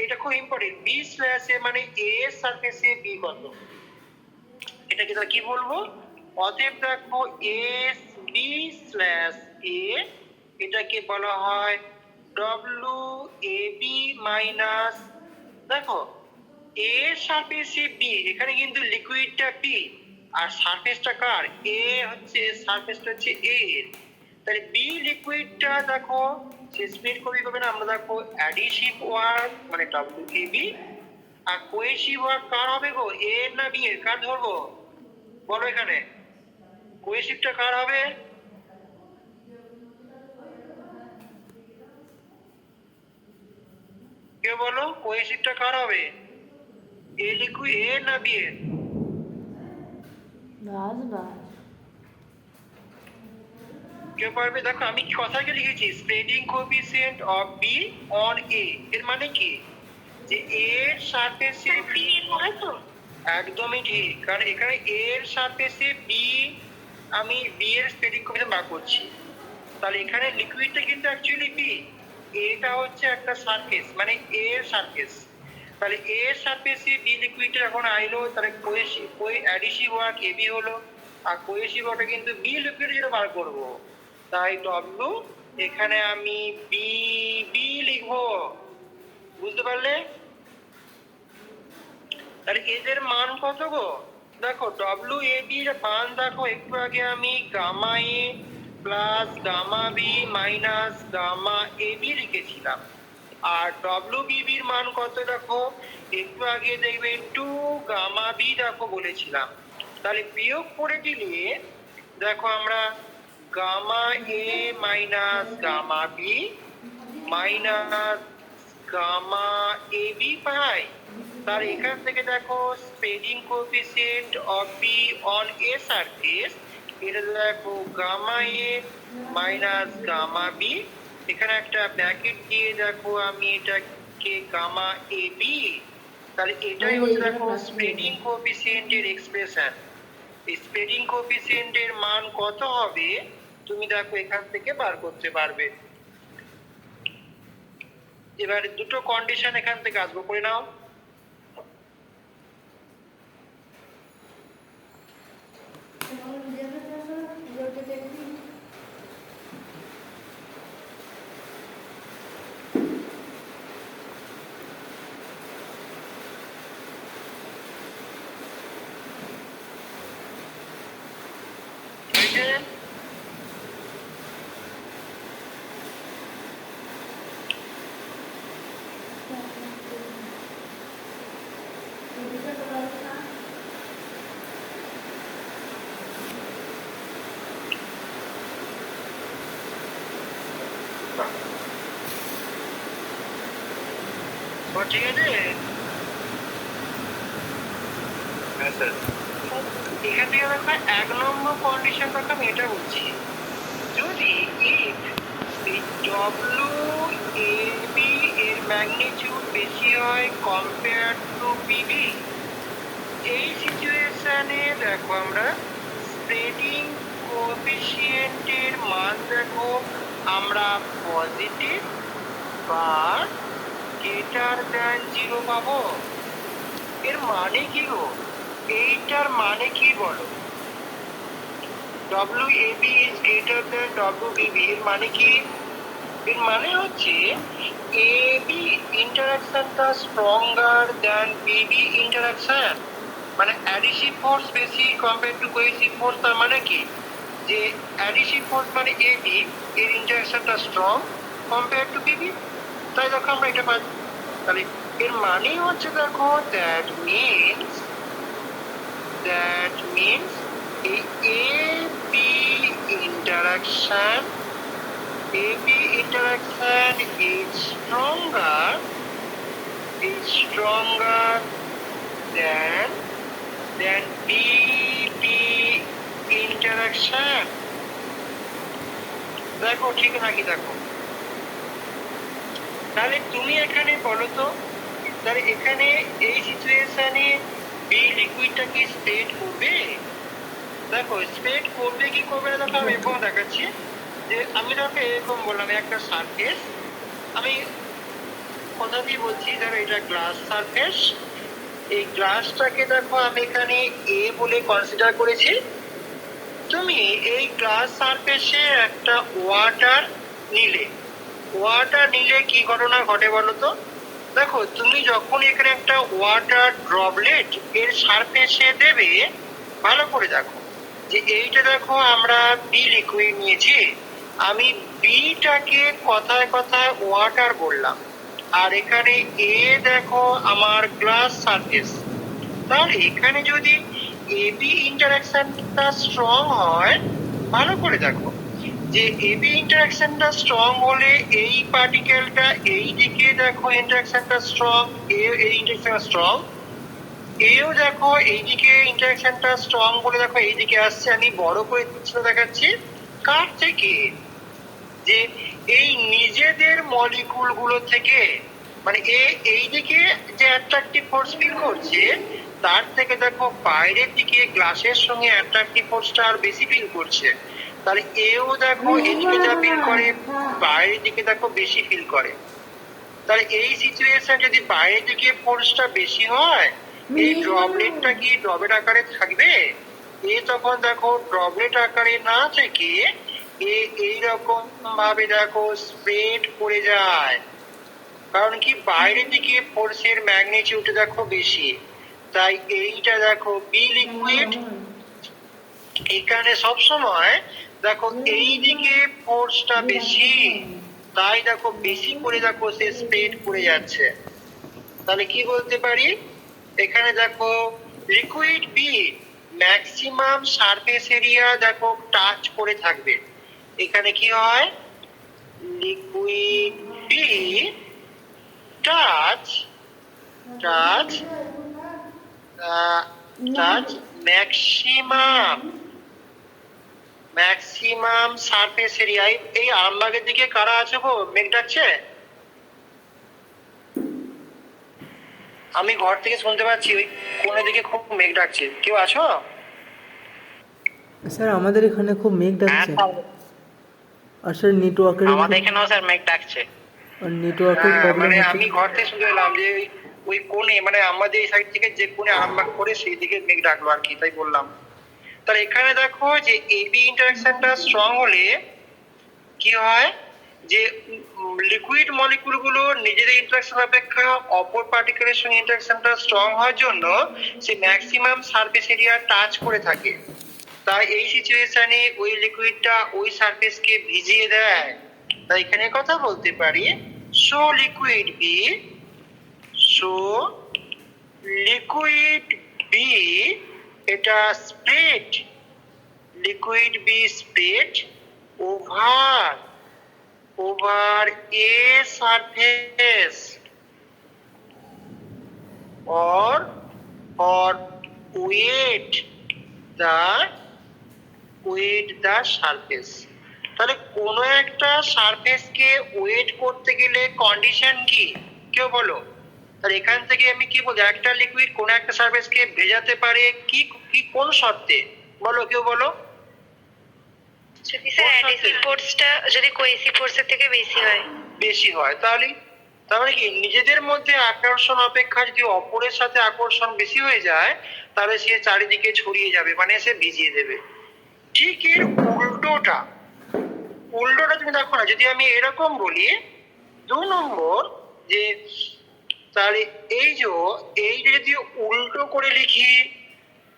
এটা খুব ইম্পর্টেন্ট। B/A মানে এ এর সারফেসে বি কত, এটাকে তাহলে কি বলবো? অতএব দেখো SB/A এটাকে বলা হয় WAB মাইনাস, দেখো এ সারফেসে বি, এখানে কিন্তু লিকুইডটা বি আর সারফেসটা কার? এ হচ্ছে, সারফেসটা হচ্ছে এ এর। তাহলে বি লিকুইডটা দেখো সে স্প্রেড করবে না, আমরা দেখো অ্যাডিশিভ ওয়ার্ক মানে WAB, আর কোহেসিভ ওয়ার্ক কার হবে গো? এ এর না বি এর? কার ধরবো বলো এখানে? কোহেসিভটা কার হবে? কেউ বলো কোহেসিভটা কার হবে? এ লিকুইড এ না বি এর? বাস বাস। কেউ পারবে? দেখো আমি কি কথাকে লিখেছি, spreading coefficient of B on A, এর মানে কি যে এর সারফেসে বি, তো একদমই ঠিক, কারণ এখানে এর সারফেসে বি, আমি বি এর স্প্রেডিং কোএফিসিয়েন্ট বার করছি। তাহলে এখানে লিকুইডটা কিন্তু অ্যাকচুয়ালি বি, এটা হচ্ছে একটা সারফেস মানে এর সারফেস। তাহলে এর সারফেসে বি লিকুইডটা যখন আইলো তাহলে অ্যাডিশিভ ওয়ার্ক এবি হলো, আর কোহেসিভ ওয়ার্কটা কিন্তু বি লিকুইড যেটা বার করবো, তাই ডব্লিউ এখানে আমি বি বি লিখবো। বুঝতে পারলে? তাহলে এদের মান কত গো? দেখো WAB এর মান দেখো, একটু আগে আমি gamma A plus gamma B minus gamma AB লিখেছিলাম, আর WBB এর মান কত দেখো, একটু আগে দেখবে 2 গামা বি দেখো বলেছিলাম। তাহলে বিয়োগ করে দিলে দেখো আমরা gamma A minus gamma B minus gamma AB পাই। তার এখান থেকে দেখো spreading coefficient of B on A surface, এটা দেখো gamma A minus gamma B, এখানে একটা ব্র্যাকেট দিয়ে দেখো আমি এটাকে গামা এ বি, তাহলে এটাই হচ্ছে দেখো স্প্রেডিং কোএফিসিয়েন্টের এক্সপ্রেশন। স্প্রেডিং কোএফিসিয়েন্টের মান কত হবে তুমি দেখো এখান থেকে বার করতে পারবে। এবারে দুটো কন্ডিশন এখান থেকে আসবো, করে নাও। হয়েছে? তো ঠিক আছে? হ্যাঁ স্যার। এখান থেকে দেখো 1 নম্বর কন্ডিশনটাকে আমি এটা বলছি, যদি ইফ এই WAB এর ম্যাগনিটিউড বেশি হয় কম্পেয়ার টু BB, এই সিচুয়েশনে দেখো আমরা স্প্রেডিং কোএফিসিয়েন্টের মান দেখো আমরা পজিটিভ বা গ্রেটার দ্যান 0 পাবো? এর মানে কি গো? এইটার মানে কি বলো? WAB is greater than WBB এর মানে কি? এর মানে হচ্ছে AB ইন্টারাকশনটা স্ট্রঙ্গার দ্যান BB ইন্টারাকশন, মানে অ্যাডিশিভ ফোর্স বেশি কম্পেয়ার টু কোহেসিভ ফোর্স। তার মানে কি? যে অ্যাডিশিভ ফোর্স মানে AB এর ইন্টারাকশনটা স্ট্রং কম্পেয়ার টু BB। তাই দেখো আমরা এটা পাই। তাহলে এর মানে হচ্ছে দেখো that means এই AB interaction is stronger than BB interaction। দেখো ঠিক নাকি? দেখো তাহলে তুমি এখানে বলো তো, তাহলে এখানে এই সিচুয়েশনে বি লিকুইডটা কি স্প্রেড করবে? দেখো স্প্রেড করবে কি করবে না, দেখো আমি এরকম দেখাচ্ছি। যে আমি দেখো এরকম বললাম একটা সারফেস, আমি কথা দিয়ে বলছি, ধরো এটা গ্লাস সারফেস। এই গ্লাসটাকে দেখো আমি এখানে এ বলে কনসিডার করেছি। তুমি এই গ্লাস সারফেসে একটা ওয়াটার নিলে কি ঘটনা ঘটে বলো তো? দেখো তুমি যখন এখানে একটা ওয়াটার ড্রপলেট এর সারফেসে দেবে, ভালো করে দেখো যে এইটা দেখো আমরা বি লিকুইড নিয়েছি, আমি বিটাকে কথায় কথায় ওয়াটার বললাম, আর এখানে এ দেখো আমার গ্লাস সারফেস। তাহলে এখানে যদি এবি ইন্টারাকশনটা স্ট্রং হয়, ভালো করে দেখো যে এবি ইন্টারাকশনটা স্ট্রং হলে এই পার্টিকেলটা এই দিকে দেখো ইন্টারাকশনটা স্ট্রং, এই ইন্টারাকশনটা স্ট্রং, এও দেখো এইদিকে ইন্টারাকশনটা স্ট্রং বলে দেখো এইদিকে আসছে। আমি বড় করে চিত্র দেখাচ্ছি কার থেকে, যে এই নিজেদের মলিকুল গুলো থেকে, মানে এইদিকে যে অ্যাট্রাকটিভ ফোর্স ফিল করছে তার থেকে দেখো বাইরের দিকে গ্লাসের সঙ্গে অ্যাট্রাকটিভ ফোর্সটা আর বেশি ফিল করছে। তাহলে এও দেখো এদিকে যা ফিল করে বাইরের দিকে দেখো বেশি ফিল করে। তাহলে এই সিচুয়েশন যদি বাইরের দিকে ফোর্সটা বেশি হয়, এই ড্রপলেটটা কি ড্রপলেট আকারে থাকবে? এ তখন দেখো ড্রপলেট আকারে না থেকে এইরকম ভাবে দেখো স্প্রেড করে যায়। কারণ কি বাইরের দিকে ফোর্সের ম্যাগনিটিউড দেখো বেশি। তাই এইটা দেখো বি লিকুইড, এখানে সবসময় দেখো এই দিকে ফোর্সটা বেশি, তাই দেখো বেশি করে দেখো সে স্প্রেড করে যাচ্ছে। তাহলে কি বলতে পারি? এখানে দেখো liquid B maximum surface area দেখো টাচ করে থাকবে। এখানে কি হয়? Liquid B touch maximum surface area. এই আরামবাগের দিকে কারা আছে গো? মেঘ ডাকছে? আমি ঘর থেকে শুনতে পাচ্ছি ওই কোনের দিকে খুব মেঘ ডাকছে। কেউ আছো? স্যার আমাদের এখানে খুব মেঘ ডাকছে। আর স্যার নেটওয়ার্কের আমাদের এখানেও স্যার মেঘ ডাকছে। প্রবলেম মানে হচ্ছে। আমি ঘর থেকে শুনতে পেলাম যে ওই কোণে, মানে আমাদের এই সাইড থেকে যে কোণে আরামবাগ করে সেই দিকে মেঘ ডাকলো আর কি, তাই বললাম। তাহলে এখানে দেখো যে এবি ইন্টারাকশনটা স্ট্রং হলে কি হয়, যে লিকুইড মলিকুল গুলো নিজেদের ইন্টারাকশন অপেক্ষা অপর পার্টিকেলের সঙ্গে ইন্টারাকশনটা স্ট্রং হওয়ার জন্য সে ম্যাক্সিমাম সারফেস এরিয়া টাচ করে থাকে। তাই এই সিচুয়েশনে ওই লিকুইডটা ওই সারফেসকে ভিজিয়ে দেয়। তাই এখানে কথা বলতে পারি সো লিকুইড বি এটা spread, liquid B spread over a surface or weight the surface। তাহলে কোনো একটা সারফেসকে ওয়েট করতে গেলে কন্ডিশন কি কেউ বলো? তাহলে এখান থেকে আমি কি বলবো, একটা লিকুইড কোনো একটা সারফেসকে ভেজাতে পারে কি কি কোন শর্তে বলো, কেউ বলো? যদি স্যার অ্যাডিশিভ ফোর্সটা যদি কোহেসিভ ফোর্সের থেকে বেশি হয়। বেশি হয়, তাহলে তার মানে কি নিজেদের মধ্যে আকর্ষণ অপেক্ষা যদি অপরের সাথে আকর্ষণ বেশি হয়ে যায় তাহলে সে চারিদিকে ছড়িয়ে যাবে, মানে সে ভিজিয়ে দেবে। ঠিক এর উল্টোটা, উল্টোটা তুমি দেখো না, যদি আমি এরকম বলি 2 নম্বর, যে তাহলে এই যে যদি উল্টো করে লিখি,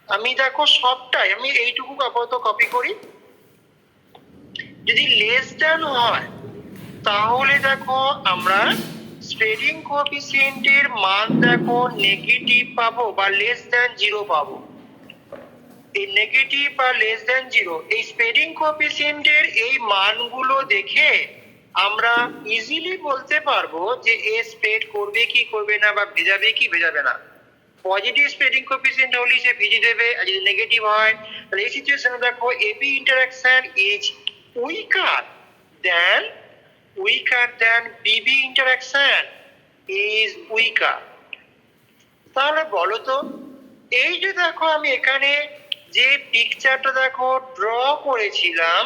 আমি দেখো সবটাই আমি এইটুকু আপাতত কপি করি। যদি লেস দ্যান হয় তাহলে দেখো আমরা স্প্রেডিং কোএফিসিয়েন্টের মান দেখো নেগেটিভ পাবো বা লেস দ্যান 0 পাবো। এই নেগেটিভ বা লেস দ্যান 0 এই স্প্রেডিং কোএফিসিয়েন্টের এই মানগুলো দেখে আমরা ইজিলি বলতে পারবো যে এ স্প্রেড করবে কি করবে না, বা ভেজাবে কি ভেজাবে না। পজিটিভ স্প্রেডিং কোএফিসিয়েন্ট হলে সে ভিজিয়ে দেবে, আর যদি নেগেটিভ হয় তাহলে এই সিচুয়েশনে দেখো AB interaction is weaker than BB interaction is weaker। তাহলে বলো তো, এই যে দেখো আমি এখানে যে পিকচারটা দেখো ড্র করেছিলাম,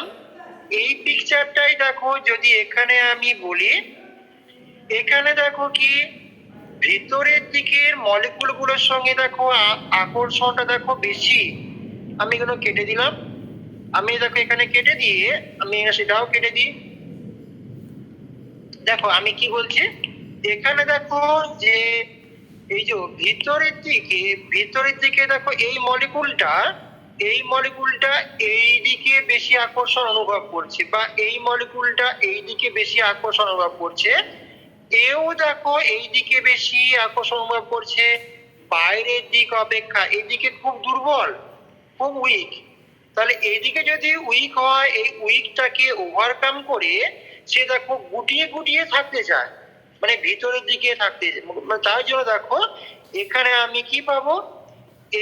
এই পিকচারটাই দেখো যদি এখানে আমি বলি, এখানে দেখো কি ভিতরের দিকের মলিকুলগুলোর সঙ্গে দেখো আকর্ষণটা দেখো বেশি। আমি এগুলো কেটে দিলাম, আমি দেখো এখানে কেটে দিয়ে আমি সেটাও কেটে দিই। দেখো আমি কি বলছি, এখানে দেখো যে এই যে ভিতরের দিকে দেখো এই মলিকুলটা এই দিকে বেশি আকর্ষণ অনুভব করছে, বা এই মলিকুলটা এই দিকে বেশি আকর্ষণ অনুভব করছে, এও দেখো এই দিকে বেশি আকর্ষণ অনুভব করছে। বাইরের দিক অপেক্ষা এদিকে খুব দুর্বল, খুব উইক। তাহলে এইদিকে যদি উইক হয়, এই উইকটাকে ওভারকাম করে সে দেখো গুটিয়ে গুটিয়ে থাকতে চায়, মানে ভিতরের দিকে থাকতে চায়। তার জন্য দেখো এখানে আমি কি পাবো,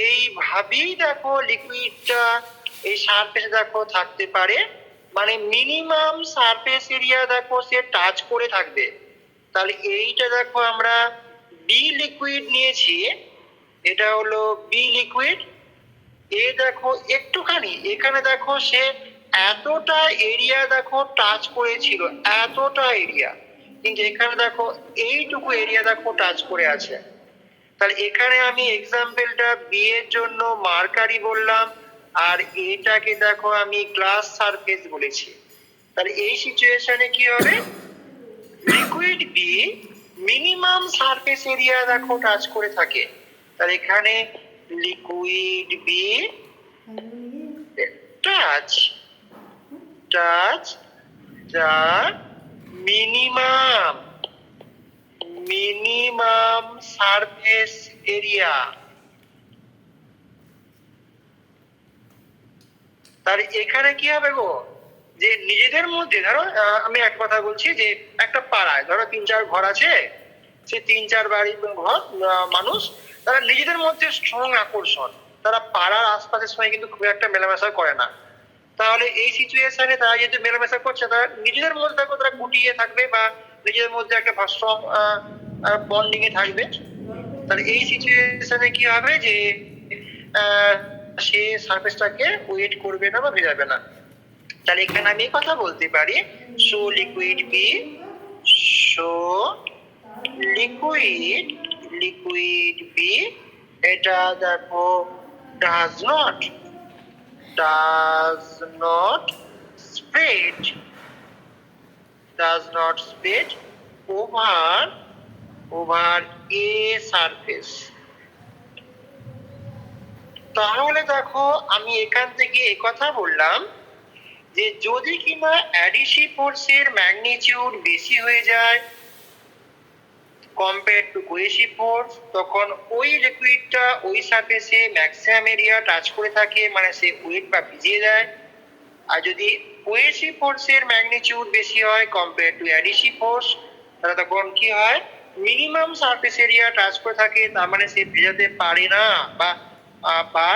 এইভাবেই দেখো লিকুইডটা এই সারফেসে দেখো থাকতে পারে, মানে মিনিমাম সারফেস এরিয়া দেখো সে টাচ করে থাকবে। তাহলে এইটা দেখো আমরা বি লিকুইড নিয়েছি, এটা হলো বি লিকুইড। এ দেখো একটুখানি এখানে দেখো সে এতটা এরিয়া দেখো টাচ করেছিল, এতটা এরিয়া, কিন্তু এখানে দেখো এইটুকু এরিয়া দেখো টাচ করে আছে। তাহলে এখানে আমি এক্সাম্পলটা বি এর জন্য মার্কারি বললাম, আর এটাকে দেখো আমি গ্লাস সারফেস বলেছি। তাহলে এই সিচুয়েশনে কি হবে, liquid B minimum surface area দেখো টাচ করে থাকে। তাহলে এখানে liquid B touch the minimum surface area। তার এখানে কি হবে গো, যে নিজেদের মধ্যে ধরো আমি এক কথা বলছি, যে একটা পাড়ায় ধরো 3-4 ঘর আছে, সে 3-4 বাড়ির ঘর মানুষ, তারা নিজেদের মধ্যে স্ট্রং আকর্ষণ, তারা পাড়ার আশপাশের সময় কিন্তু খুব একটা মেলামেশা করে না। তাহলে এই সিচুয়েশনে তারা যেহেতু মেলামেশা করছে, তারা নিজেদের মধ্যে দেখো তারা গুটিয়ে থাকবে, বা নিজেদের মধ্যে একটা ভার্সন বন্ডিং এ থাকবে। তাহলে এই সিচুয়েশনে কি হবে, যে সে সারফেসটাকে ওয়েট করবে না বা ভেজাবে না। তাহলে এখানে আমি কথা বলতে পারি, সো লিকুইড বি এটা দেখো does not spread over a surface। তাহলে দেখো আমি এখান থেকে এই কথা বললাম যে যদি কিনা অ্যাডিসিভ ফোর্সের ম্যাগনিটিউড বেশি হয়ে যায় কম্পেয়ার টু কোহেসিভ ফোর্স, তখন ওই লিকুইডটা ওই সারফেসে ম্যাক্সিমাম এরিয়া টাচ করে থাকে, মানে সে ওয়েট বা ভিজিয়ে দেয়। আর যদি কোহেসিভ ফোর্সের ম্যাগনিটিউড বেশি হয় কম্পেয়ার টু অ্যাডিসিভ ফোর্স, তাহলে তখন কি হয়, মিনিমাম সারফেস এরিয়া টাচ করে থাকে, তার মানে সে ভেজাতে পারে না বা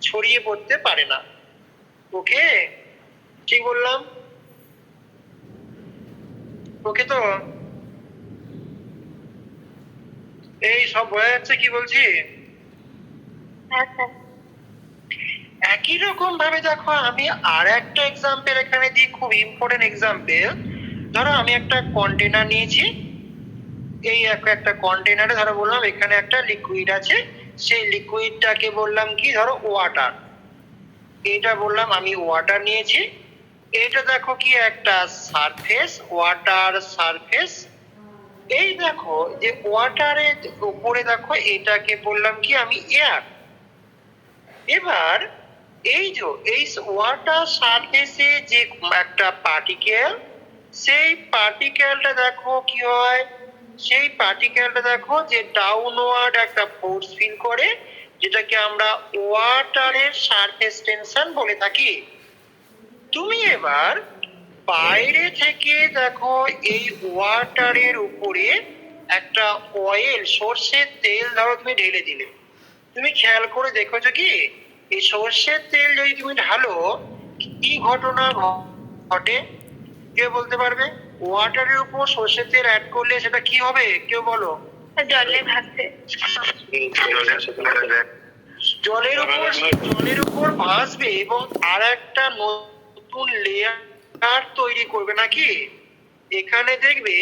ছড়িয়ে পড়তে পারে না। ওকে, ঠিক বললাম? ওকে, তো এই সব বোঝা যাচ্ছে কি বলছি? একই রকম ভাবে দেখো আমি আর একটা এক্সাম্পল এখানে দিই, খুব ইম্পর্টেন্ট এক্সাম্পল। ধরো আমি একটা কন্টেনার নিয়েছি, এই একটা কন্টেনারে ধরো বললাম এখানে একটা লিকুইড আছে, সেই লিকুইডটাকে বললাম কি ধরো ওয়াটার, এটা বললাম আমি ওয়াটার নিয়েছি। এটা দেখো কি একটা সারফেস, ওয়াটার সারফেস। এই দেখো যে ওয়াটারের উপরে দেখো এটাকে বললাম কি আমি এয়ার। এবার এই যে এই ওয়াটার সারফেসে যে একটা পার্টিকেল, সেই পার্টিকেলটা দেখো কি হয়, সেই পার্টিকেলটা দেখো যে ডাউনওয়ার্ড একটা ফোর্স ফিল করে, যেটাকে আমরা ওয়াটারের সারফেস টেনশন বলে থাকি। তুমি এবার বাইরে থেকে দেখো এই ওয়াটারের উপরে একটা অয়েল, সর্ষের তেল ধরো তুমি ঢেলে দিলে। তুমি খেয়াল করে দেখেছো কি এই সর্ষের তেল যদি তুমি ঢালো কি ঘটনা ঘটে, কেউ বলতে পারবে? ওয়াটারের উপর সর্ষের তেল অ্যাড করলে সেটা কি হবে, কেউ বলো? জলে ভাসে। জলের উপর ভাসবে এবং আর একটা নতুন লেয়ার তৈরি করবে নাকি। এখানে দেখবে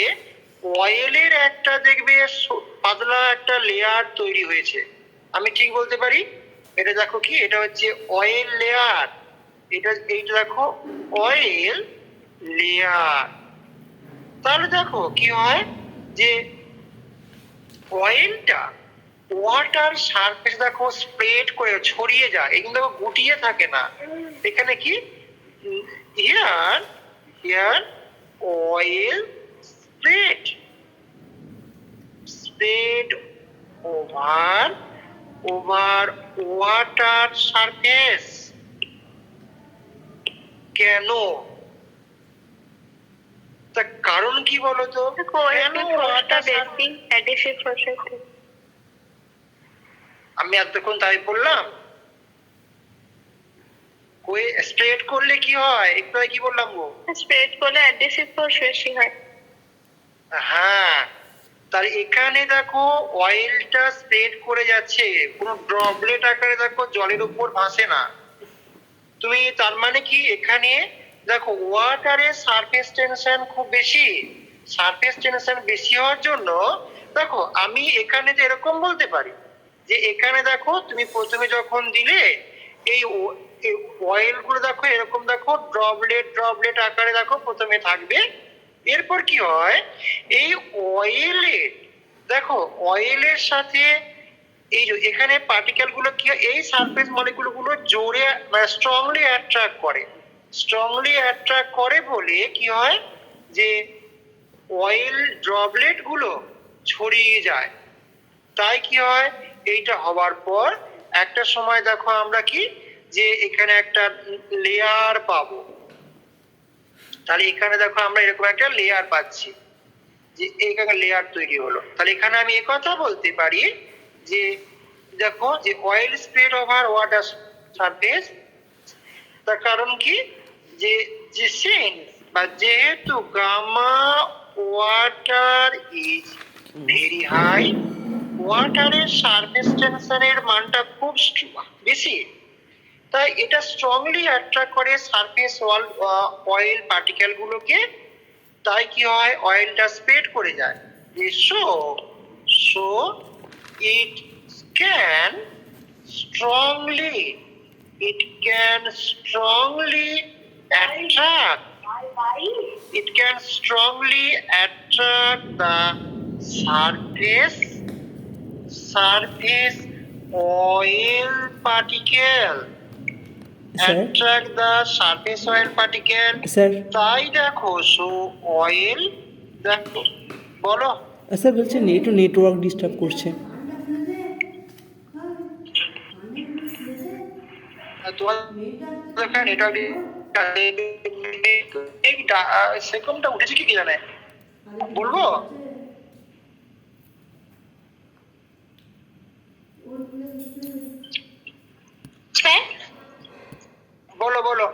অয়েলের একটা দেখবে পাতলা একটা লেয়ার তৈরি হয়েছে, আমি ঠিক বলতে পারি? এটা দেখো কি, এটা হচ্ছে অয়েল লেয়ার, এইটা দেখো অয়েল লেয়ার। তাহলে দেখো কি হয় যে অয়েলটা ওয়াটার সারফেস দেখো স্প্রেড করে ছড়িয়ে যায়, এগুলো দেখো গুটিয়ে থাকে না। এখানে কি here here oil spread spread over water surface. কেন? তা কারণ কি বলতো? আমি এতক্ষণ তাই বললাম, স্প্রেড করলে কি হয় একটু আগে কি বললাম গো? স্প্রেড করলে অ্যাডহেসিভ ফোর্স বেশি হয়। হ্যাঁ, তাহলে এখানে দেখো অয়েলটা স্প্রেড করে যাচ্ছে, কোনো ড্রপলেট আকারে দেখো জলের উপর ভাসে না। তুমি তার মানে কি এখানে দেখো ওয়াটারের সারফেস টেনশন খুব বেশি, সারফেস টেনশন বেশি হওয়ার জন্য দেখো আমি এখানে যে এরকম বলতে পারি যে এখানে দেখো তুমি প্রথমে যখন দিলে এই অয়েল গুলো দেখো এরকম দেখো ড্রপলেট আকারে দেখো প্রথমে থাকবে। এরপর কি হয়, এই অয়েলে দেখো অয়েলের সাথে এই যে এখানে পার্টিকেল গুলো কি হয়, এই সারফেস মলিকুল গুলো জোরে মানে স্ট্রংলি অ্যাট্রাক্ট করে বলে কি হয় যে অয়েল ড্রপলেট গুলো ছড়িয়ে যায়। তাই কি হয়, এইটা হওয়ার পর একটা সময় দেখো আমরা কি যে এখানে একটা লেয়ার পাবো। তাহলে এখানে দেখো আমরা এরকম একটা লেয়ার পাচ্ছি, যে এখানে লেয়ার তৈরি হলো। তাহলে এখানে আমি কথা বলতে পারি যে দেখো যে oil spread over water surface, তার কারণ কি যে বা যেহেতু gamma water is very high, ওয়াটারের সারফেস টেনশনের মানটা খুব বেশি, তাই এটা স্ট্রংলি অ্যাট্রাক্ট করে সারফেস অয়েল পার্টিকেল গুলোকে। তাই কি হয়, অয়েলটা স্প্রেড করে যায়। So it can strongly attract the surface oil particle. Attract the surface oil particle. Sir তাই দেখো সো অয়েল দেখো, বলো স্যার বলছেন একটু নেটওয়ার্ক ডিস্টার্ব করছে। তোমার সেকমটা উঠেছে কি জানে বলবো? বলো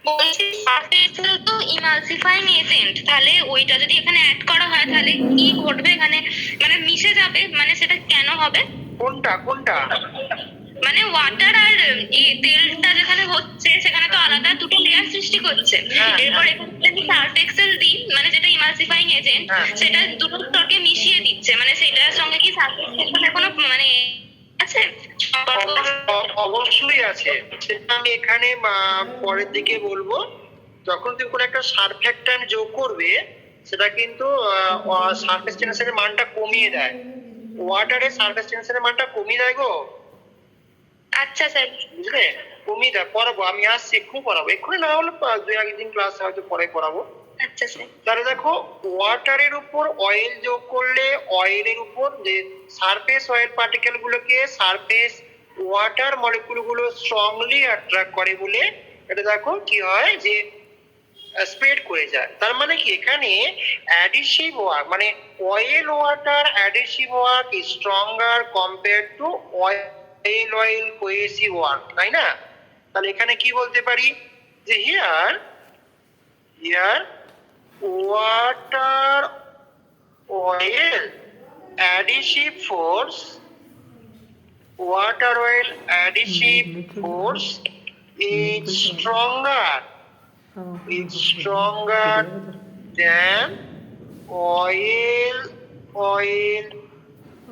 বলছি সারফেসেল তো ইমালসিফাইং এজেন্ট, তাহলে ওইটা যদি এখানে অ্যাড করা হয় তাহলে কি ঘটবে? এখানে মানে মিশে যাবে, মানে সেটা কেন হবে? কোনটা কোনটা? মানে ওয়াটার আর তেলটা যেখানে হচ্ছে সেখানে তো আলাদা দুটো লেয়ার সৃষ্টি করছে। হ্যাঁ, এরপর এখানে আমি সার্ফ এক্সেল দিই, মানে যেটা ইমালসিফাইং এজেন্ট, হ্যাঁ। সেটা দুটো স্তরকে মিশিয়ে দিচ্ছে। মানে সেটার সঙ্গে কি সার্ফ এক্সেলের কোনো মানে আছে সম্পর্ক? অবশ্যই আছে, সেটা আমি এখানে পরের দিকে বলবো। যখন তুমি কোনো একটা সারফেক্ট্যান্ট যোগ করবে, সেটা কিন্তু সারফেস টেন্সের মানটা কমিয়ে দেয়। ওয়াটারে সারফেস টেন্সের মানটা কমিয়ে দেয় গো, আচ্ছা স্যার। বুঝলে? কমিয়ে দেয়। পড়াবো, আমি আসছি, এক্ষুনি পড়াবো, এক্ষুনি না হলে 2-1 ক্লাস হয়তো পরে পড়াবো। আচ্ছা স্যার। তাহলে দেখো, ওয়াটারের উপর অয়েল যোগ করলে অয়েলের উপর যে সারফেস অয়েল পার্টিকেল গুলোকে সারফেস ওয়াটার মলিকুল গুলো স্ট্রংলি অ্যাট্রাক্ট করে বলে এটা দেখো কি হয় যে স্প্রেড করে যায়। তার মানে কি, এখানে অ্যাডিসিভ ওয়ার্ক, মানে oil water adhesive work is stronger compare to oil oil cohesive work, তাই না? তাহলে এখানে কি বলতে পারি যে here water oil adhesive force is stronger than oil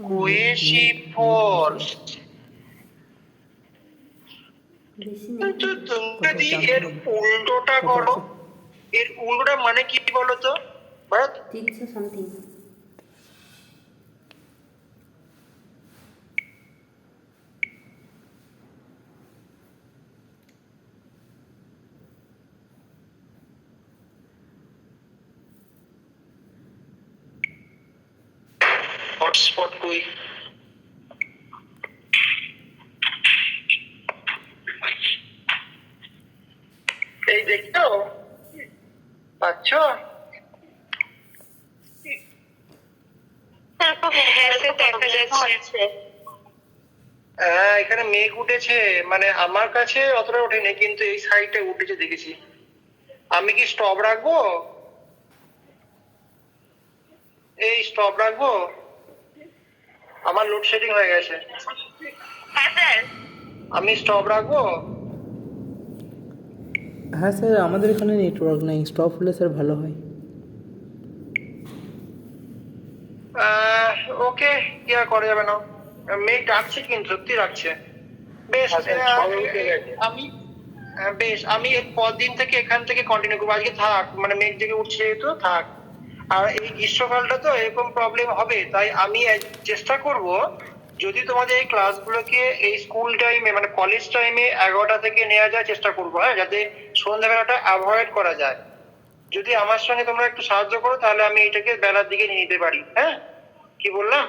cohesive force. বেশি কিন্তু তুমি যদি এর উল্টোটা করো, এর উল্টোটা মানে কি বলতো ভারত? 300 সামথিং। হটস্পট কই? এই দেখছো, পাচ্ছ? হ্যাঁ স্যার, দেখা যাচ্ছে। এখানে মেঘ উঠেছে, মানে আমার কাছে অতটা ওঠেনি, কিন্তু এই সাইডে উঠেছে দেখেছি। আমি কি স্টপ রাখবো? এই স্টপ রাখবো? আমার লোডশেডিং হয়ে গেছে। হ্যাঁ স্যার। আমি স্টপ রাখবো? হ্যাঁ স্যার, আমাদের এখানে নেটওয়ার্ক নেই, স্টপ হলে স্যার ভালো হয়। ওকে, কি আর করা যাবে না। মেঘ ডাকছে, কিন্তু সত্যি ডাকছে। বেশ, আমি এর পর দিন থেকে এখান থেকে কন্টিনিউ করবো। আজকে থাক, মানে মেঘ জেগে উঠছে তো থাক। আর এই গ্রীষ্মকালটা তো এরকম প্রবলেম হবে, তাই আমি চেষ্টা করব যদি তোমাদের এই ক্লাসগুলোকে এই স্কুল টাইমে, মানে কলেজ টাইমে 11টা থেকে নেওয়া যায়, চেষ্টা করবো, হ্যাঁ, যাতে সন্ধ্যাবেলাটা অ্যাভয়েড করা যায়। যদি আমার সঙ্গে তোমরা একটু সাহায্য করো, তাহলে আমি এটাকে বেলার দিকে নিয়ে নিতে পারি। হ্যাঁ, কি বললাম?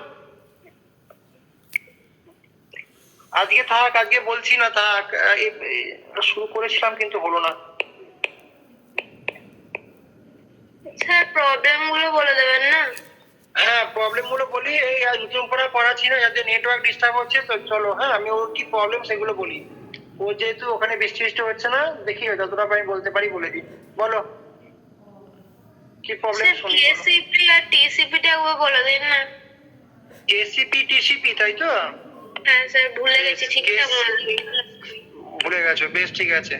আজকে থাক, আজকে বলছি না থাক, শুরু করেছিলাম কিন্তু হলো না। স্যার প্রবলেম গুলো বলে দেবেন না? হ্যাঁ, প্রবলেম গুলো বলি। এই নতুন করে পড়াচ্ছি না, যাতে নেটওয়ার্ক ডিস্টার্ব হচ্ছে, তো চলো, হ্যাঁ, আমি ওর কি প্রবলেম সেগুলো বলি। ও যেহেতু ওখানে বৃষ্টি হচ্ছে না, দেখি যতটা আমি বলতে পারি বলে দিই। বলো কি প্রবলেম? স্যার কেসিপি আর টিসিপি টা বলে দিন না। এসিপি টিসিপি, তাই তো? হ্যাঁ স্যার, ভুলে গেছি, ঠিকঠাক মনে নেই। ভুলে গেছো, বেশ ঠিক আছে।